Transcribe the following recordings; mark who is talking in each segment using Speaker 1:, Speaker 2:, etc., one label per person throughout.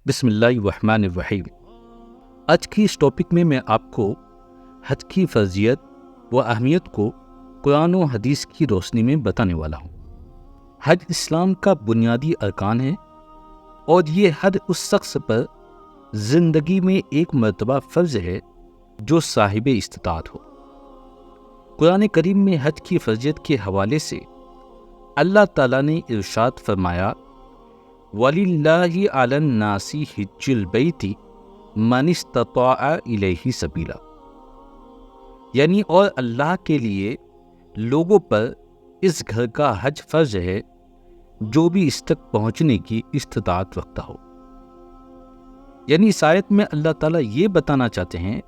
Speaker 1: بسم اللہ الرحمن الرحیم۔ آج کی اس ٹاپک میں آپ کو حج کی فرضیت و اہمیت کو قرآن و حدیث کی روشنی میں بتانے والا ہوں۔ حج اسلام کا بنیادی ارکان ہے اور یہ ہر اس شخص پر زندگی میں ایک مرتبہ فرض ہے جو صاحب استطاعت ہو۔ قرآن کریم میں حج کی فرضیت کے حوالے سے اللہ تعالیٰ نے ارشاد فرمایا، وَلِلَّهِ عَلَى النَّاسِ حِجُّ الْبَيْتِ مَنِ اسْتَطَاعَ إِلَيْهِ سَبِيلًا، یعنی اور اللہ کے لیے لوگوں پر اس گھر کا حج فرض ہے جو بھی اس تک پہنچنے کی استطاعت رکھتا ہو۔ یعنی اس آیت میں اللہ تعالیٰ یہ بتانا چاہتے ہیں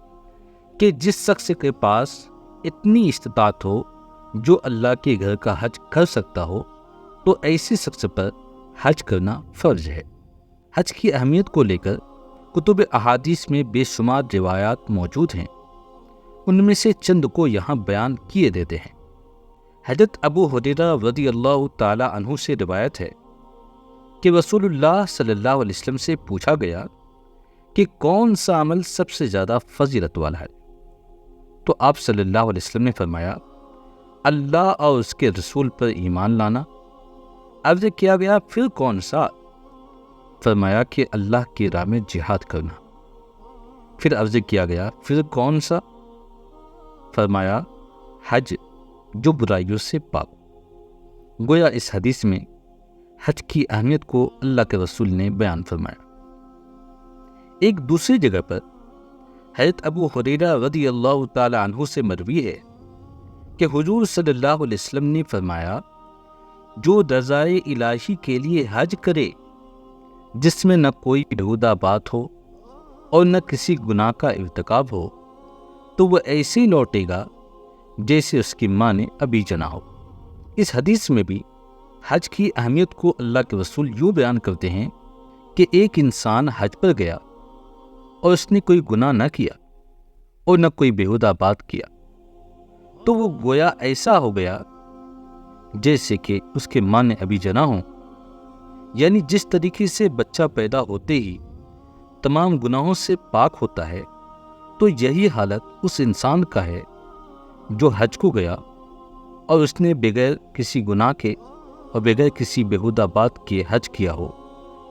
Speaker 1: کہ جس شخص کے پاس اتنی استطاعت ہو جو اللہ کے گھر کا حج کر سکتا ہو تو ایسے شخص پر حج کرنا فرض ہے۔ حج کی اہمیت کو لے کر کتب احادیث میں بے شمار روایات موجود ہیں، ان میں سے چند کو یہاں بیان کیے دیتے ہیں۔ حضرت ابو ہریرہ رضی اللہ تعالی عنہ سے روایت ہے کہ رسول اللہ صلی اللہ علیہ وسلم سے پوچھا گیا کہ کون سا عمل سب سے زیادہ فضیلت والا ہے، تو آپ صلی اللہ علیہ وسلم نے فرمایا، اللہ اور اس کے رسول پر ایمان لانا۔ عرض کیا گیا پھر کون سا؟ فرمایا کہ اللہ کی راہ میں جہاد کرنا۔ پھر عرض کیا گیا پھر کون سا؟ فرمایا حج جو برائیوں سے پاک۔ گویا اس حدیث میں حج کی اہمیت کو اللہ کے رسول نے بیان فرمایا۔ ایک دوسری جگہ پر حضرت ابو ہریرہ رضی اللہ تعالی عنہ سے مروی ہے کہ حضور صلی اللہ علیہ وسلم نے فرمایا، جو رضائے الہی کے لیے حج کرے جس میں نہ کوئی بیہودہ بات ہو اور نہ کسی گناہ کا ارتکاب ہو تو وہ ایسے ہی لوٹے گا جیسے اس کی ماں نے ابھی جنا ہو۔ اس حدیث میں بھی حج کی اہمیت کو اللہ کے رسول یوں بیان کرتے ہیں کہ ایک انسان حج پر گیا اور اس نے کوئی گناہ نہ کیا اور نہ کوئی بیہودہ بات کیا تو وہ گویا ایسا ہو گیا جیسے کہ اس کے ماں نے ابھی جنا ہو۔ یعنی جس طریقے سے بچہ پیدا ہوتے ہی تمام گناہوں سے پاک ہوتا ہے تو یہی حالت اس انسان کا ہے جو حج کو گیا اور اس نے بغیر کسی گناہ کے اور بغیر کسی بیہودہ بات کے حج کیا ہو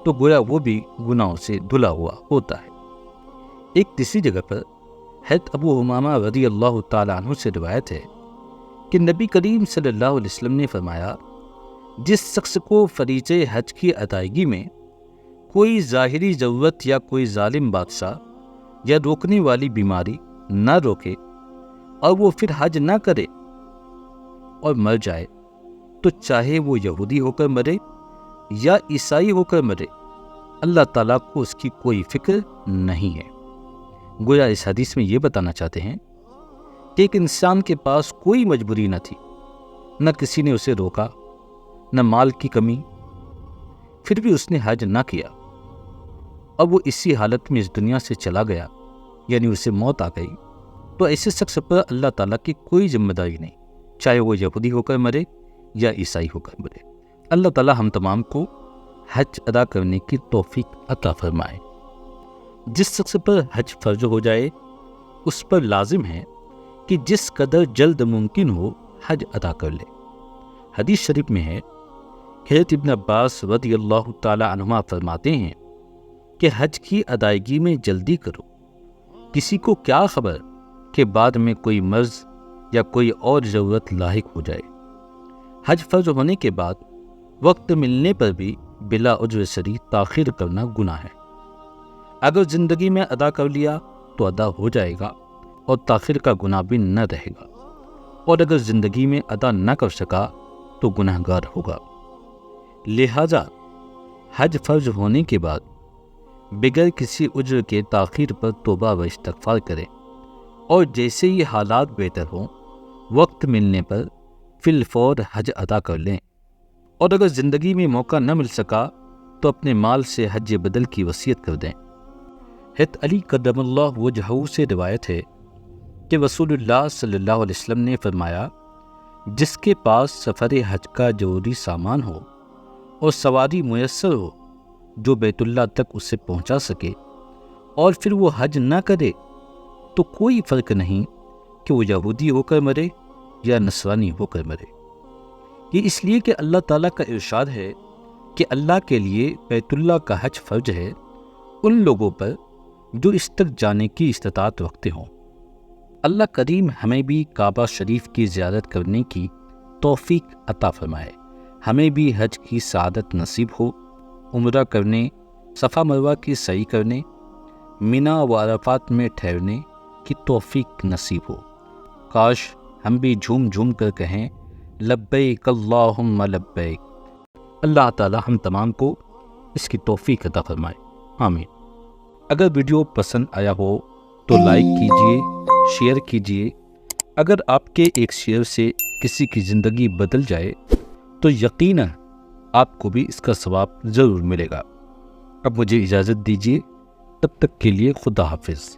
Speaker 1: تو گویا وہ بھی گناہوں سے دھلا ہوا ہوتا ہے۔ ایک تیسری جگہ پر حضرت ابو امامہ رضی اللہ تعالی عنہ سے روایت ہے کہ نبی کریم صلی اللہ علیہ وسلم نے فرمایا، جس شخص کو فریضہ حج کی ادائیگی میں کوئی ظاہری ضرورت یا کوئی ظالم بادشاہ یا روکنے والی بیماری نہ روکے اور وہ پھر حج نہ کرے اور مر جائے تو چاہے وہ یہودی ہو کر مرے یا عیسائی ہو کر مرے، اللہ تعالیٰ کو اس کی کوئی فکر نہیں ہے۔ گویا اس حدیث میں یہ بتانا چاہتے ہیں کہ ایک انسان کے پاس کوئی مجبوری نہ تھی، نہ کسی نے اسے روکا، نہ مال کی کمی، پھر بھی اس نے حج نہ کیا اور وہ اسی حالت میں اس دنیا سے چلا گیا، یعنی اسے موت آ گئی، تو ایسے شخص پر اللہ تعالیٰ کی کوئی ذمہ داری نہیں، چاہے وہ یہودی ہو کر مرے یا عیسائی ہو کر مرے۔ اللہ تعالیٰ ہم تمام کو حج ادا کرنے کی توفیق عطا فرمائے۔ جس شخص پر حج فرض ہو جائے اس پر لازم ہے کہ جس قدر جلد ممکن ہو حج ادا کر لے۔ حدیث شریف میں ہے کہ حضرت ابن عباس رضی اللہ تعالی عنہما فرماتے ہیں کہ حج کی ادائیگی میں جلدی کرو، کسی کو کیا خبر کہ بعد میں کوئی مرض یا کوئی اور ضرورت لاحق ہو جائے۔ حج فرض ہونے کے بعد وقت ملنے پر بھی بلا عذر سری تاخیر کرنا گناہ ہے۔ اگر زندگی میں ادا کر لیا تو ادا ہو جائے گا اور تاخیر کا گناہ بھی نہ رہے گا، اور اگر زندگی میں ادا نہ کر سکا تو گناہ گار ہوگا۔ لہذا حج فرض ہونے کے بعد بغیر کسی عذر کے تاخیر پر توبہ و استغفار کریں، اور جیسے ہی حالات بہتر ہوں وقت ملنے پر فی الفور حج ادا کر لیں، اور اگر زندگی میں موقع نہ مل سکا تو اپنے مال سے حج بدل کی وصیت کر دیں۔ حضرت علی کرم اللہ وجہہ سے روایت ہے کہ رسول اللہ صلی اللہ علیہ وسلم نے فرمایا، جس کے پاس سفر حج کا ضروری سامان ہو اور سواری میسر ہو جو بیت اللہ تک اسے پہنچا سکے، اور پھر وہ حج نہ کرے تو کوئی فرق نہیں کہ وہ یہودی ہو کر مرے یا نصرانی ہو کر مرے۔ یہ اس لیے کہ اللہ تعالیٰ کا ارشاد ہے کہ اللہ کے لیے بیت اللہ کا حج فرض ہے ان لوگوں پر جو اس تک جانے کی استطاعت رکھتے ہوں۔ اللہ کریم ہمیں بھی کعبہ شریف کی زیارت کرنے کی توفیق عطا فرمائے، ہمیں بھی حج کی سعادت نصیب ہو، عمرہ کرنے، صفا مروہ کی سعی کرنے، منی و عرفات میں ٹھہرنے کی توفیق نصیب ہو۔ کاش ہم بھی جھوم جھوم کر کہیں لبیک اللہم لبیک۔ اللہ تعالی ہم تمام کو اس کی توفیق عطا فرمائے، آمین۔ اگر ویڈیو پسند آیا ہو تو لائک کیجئے، شیئر کیجئے۔ اگر آپ کے ایک شیئر سے کسی کی زندگی بدل جائے تو یقیناً آپ کو بھی اس کا ثواب ضرور ملے گا۔ اب مجھے اجازت دیجیے، تب تک کے لیے خدا حافظ۔